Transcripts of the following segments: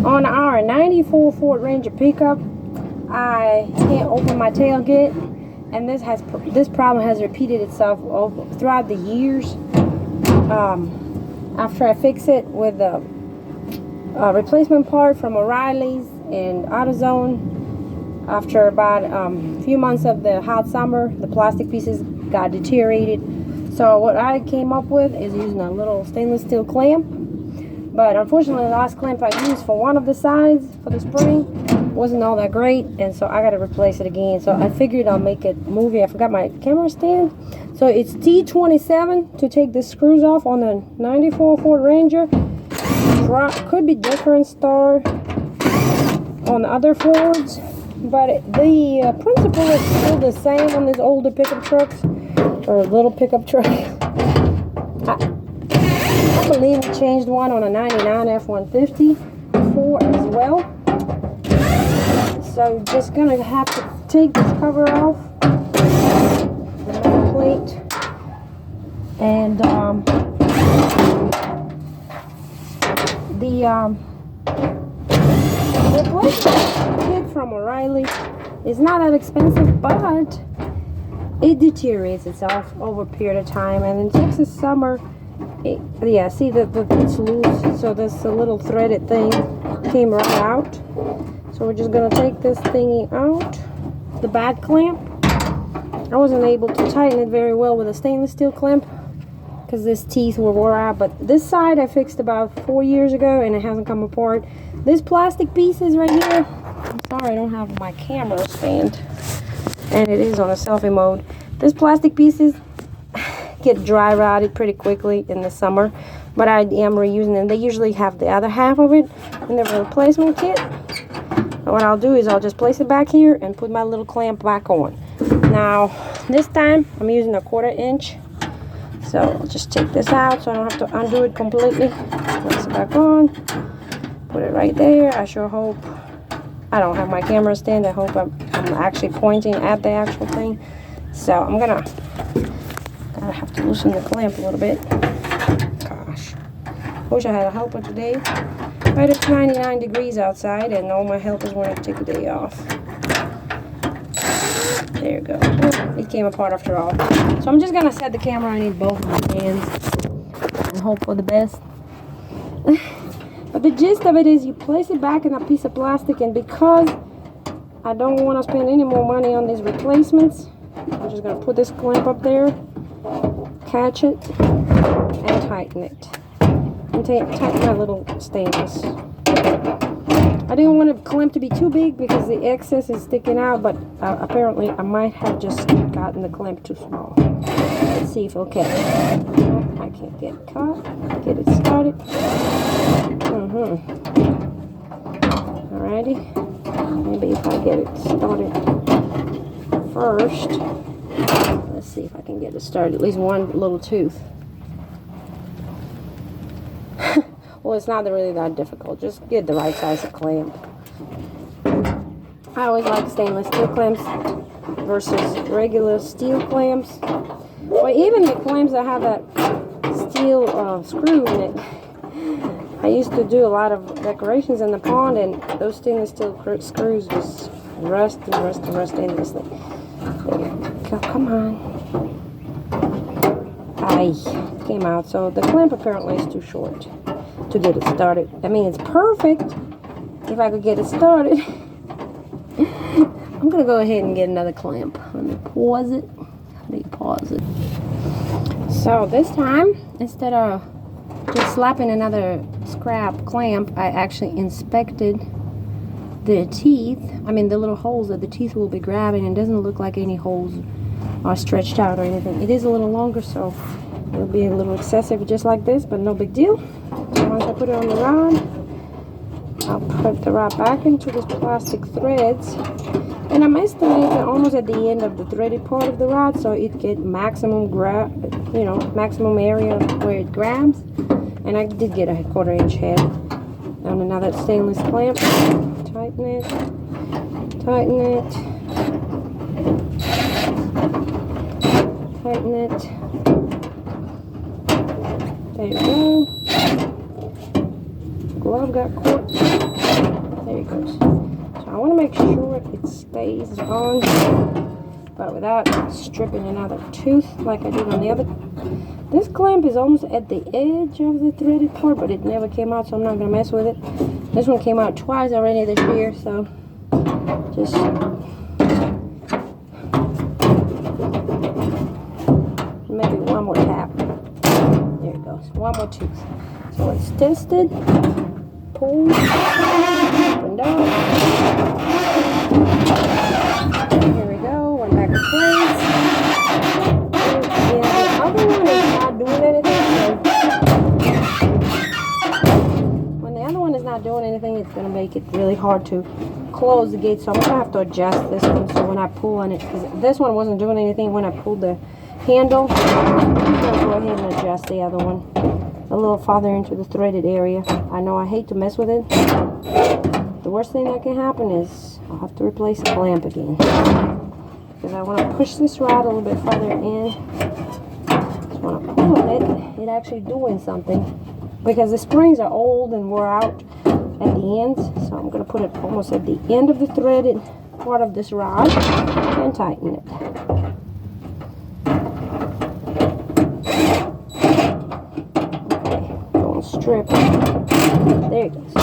On our 94 Ford Ranger pickup, I can't open my tailgate, and this problem has repeated itself throughout the years. After I fix it with a replacement part from O'Reilly's and AutoZone, after about a few months of the hot summer, the plastic pieces got deteriorated. So what I came up with is using a little stainless steel clamp. But unfortunately, the last clamp I used for one of the sides for the spring wasn't all that great, and so I got to replace it again. So I figured I'll make it movie. I forgot my camera stand. So it's T27 to take the screws off on the 94 Ford Ranger. Could be different star on the other Fords, but the principle is still the same on these older pickup trucks, or little pickup truck. I believe we changed one on a 99 F-150 before as well. So just gonna have to take this cover off, the metal plate, and the replacement kit from O'Reilly is not that expensive, but it deteriorates itself over a period of time. And in Texas summer, yeah, see that it's loose, so this little threaded thing came right out. So we're just gonna take this thingy out, the bad clamp. I wasn't able to tighten it very well with a stainless steel clamp because these teeth were wore out, but this side I fixed about 4 years ago and it hasn't come apart. This plastic pieces right here, I'm sorry I don't have my camera stand, and it is on a selfie mode. This plastic pieces get dry rotted pretty quickly in the summer, but I am reusing them. They usually have the other half of it in the replacement kit. And what I'll do is I'll just place it back here and put my little clamp back on. Now this time I'm using a 1/4 inch, so I'll just take this out so I don't have to undo it completely. Place it back on, put it right there. I sure hope I don't have my camera stand. I hope I'm actually pointing at the actual thing. So I'm gonna have to loosen the clamp a little bit. Gosh, wish I had a helper today, but it's 99 degrees outside and all my helpers wanted to take a day off. There you go. It came apart after all. So I'm just gonna set the camera. I need both of my hands and hope for the best. But the gist of it is you place it back in a piece of plastic, and because I don't want to spend any more money on these replacements, I'm just gonna put this clamp up there, catch it, and tighten it. And tighten my little stainless. I didn't want the clamp to be too big because the excess is sticking out, but apparently I might have just gotten the clamp too small. Let's see if it'll catch. No, I can't get it caught. Get it started. Alrighty. Maybe if I get it started first. Let's see if I can get it started. At least one little tooth. Well, it's not really that difficult. Just get the right size of clamp. I always like stainless steel clamps versus regular steel clamps. Or even the clamps that have that steel screw in it. I used to do a lot of decorations in the pond, and those stainless steel screws just rust endlessly. There. Come on. Came out. So the clamp apparently is too short to get it started. I mean, it's perfect if I could get it started. I'm gonna go ahead and get another clamp. Let me pause it. So this time, instead of just slapping another scrap clamp, I actually inspected the teeth. I mean, the little holes that the teeth will be grabbing, and it doesn't look like any holes are stretched out or anything. It is a little longer, so it'll be a little excessive just like this, but no big deal. So once I put it on the rod, I'll put the rod back into these plastic threads, and I'm estimating almost at the end of the threaded part of the rod, so it get maximum maximum area where it grabs. And I did get a 1/4 inch head on another stainless clamp. Tighten it, tighten it, tighten it. There you go. Glove got caught. There it goes. So I want to make sure it stays on, but without stripping another tooth like I did on the other. This clamp is almost at the edge of the threaded part, but it never came out, so I'm not going to mess with it. This one came out twice already this year, so just maybe one more tap. There it goes. One more tooth. So it's tested. Pull. Opened up. Here we go. One back in place. Yeah, the other one is not doing anything. So when the other one is not doing anything, it's going to make it really hard to close the gate. So I'm going to have to adjust this one. So when I pull on it, because this one wasn't doing anything when I pulled the handle, I'm going to go ahead and adjust the other one a little farther into the threaded area. I know I hate to mess with it. The worst thing that can happen is I'll have to replace the clamp again, because I want to push this rod a little bit farther in. So when I pull on it, it's actually doing something, because the springs are old and wore out at the ends. So I'm going to put it almost at the end of the threaded part of this rod and tighten it. Strip. There it goes.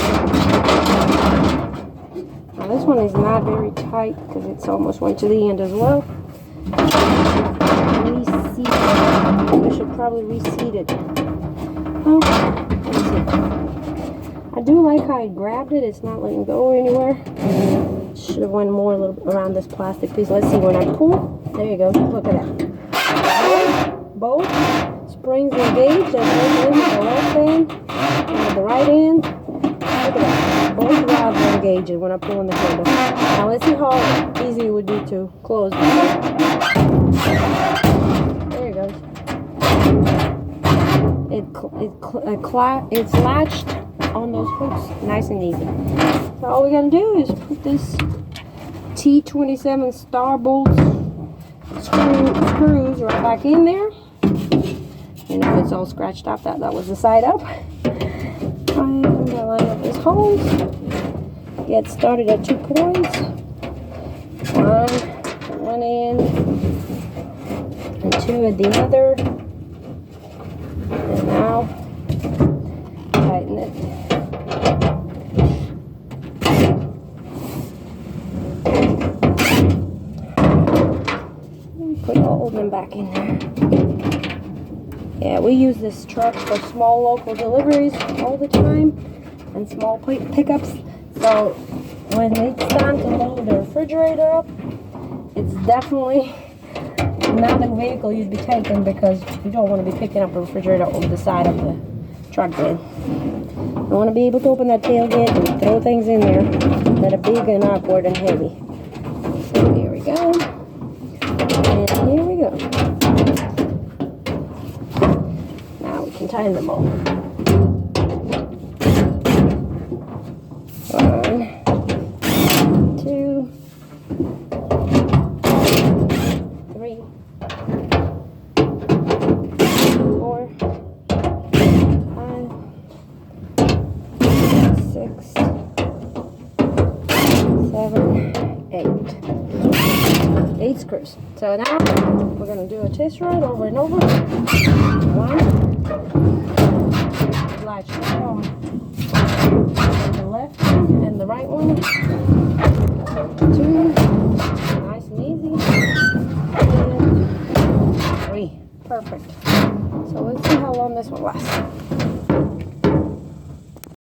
Now this one is not very tight because it's almost went to the end as well. Reseat it. I should probably reseat it. Oh, let's see. I do like how I grabbed it. It's not letting go anywhere. Should have went more a little bit around this plastic piece. Let's see when I pull. There you go. Look at that. Both springs engaged at both ends of the left end and at the right end. Look at that. Both rods are engaged when I pull on the handle. Now let's see how easy it would be to close it. There it goes. It's latched on those hooks nice and easy. So all we're going to do is put this T27 star bolts screws right back in there. You know, it's all scratched up. That was the side up. I'm going to line up these holes. Get started at 2 points. One end, and 2 at the other. And now tighten it. And put all of them back in there. Yeah, we use this truck for small local deliveries all the time and small pickups. So when it's time to load the refrigerator up, it's definitely not the vehicle you'd be taking, because you don't want to be picking up a refrigerator over the side of the truck bed. You want to be able to open that tailgate and throw things in there that are big and awkward and heavy. So here we go. And here we go. Can tighten them all. 1, 2, 3, 4, 5, 6, 7, 8. 8 screws. So now we're going to do a test ride over and over. 1. Latch on the left one and the right one. 2, nice and easy. And 3, perfect. So let's see how long this one lasts.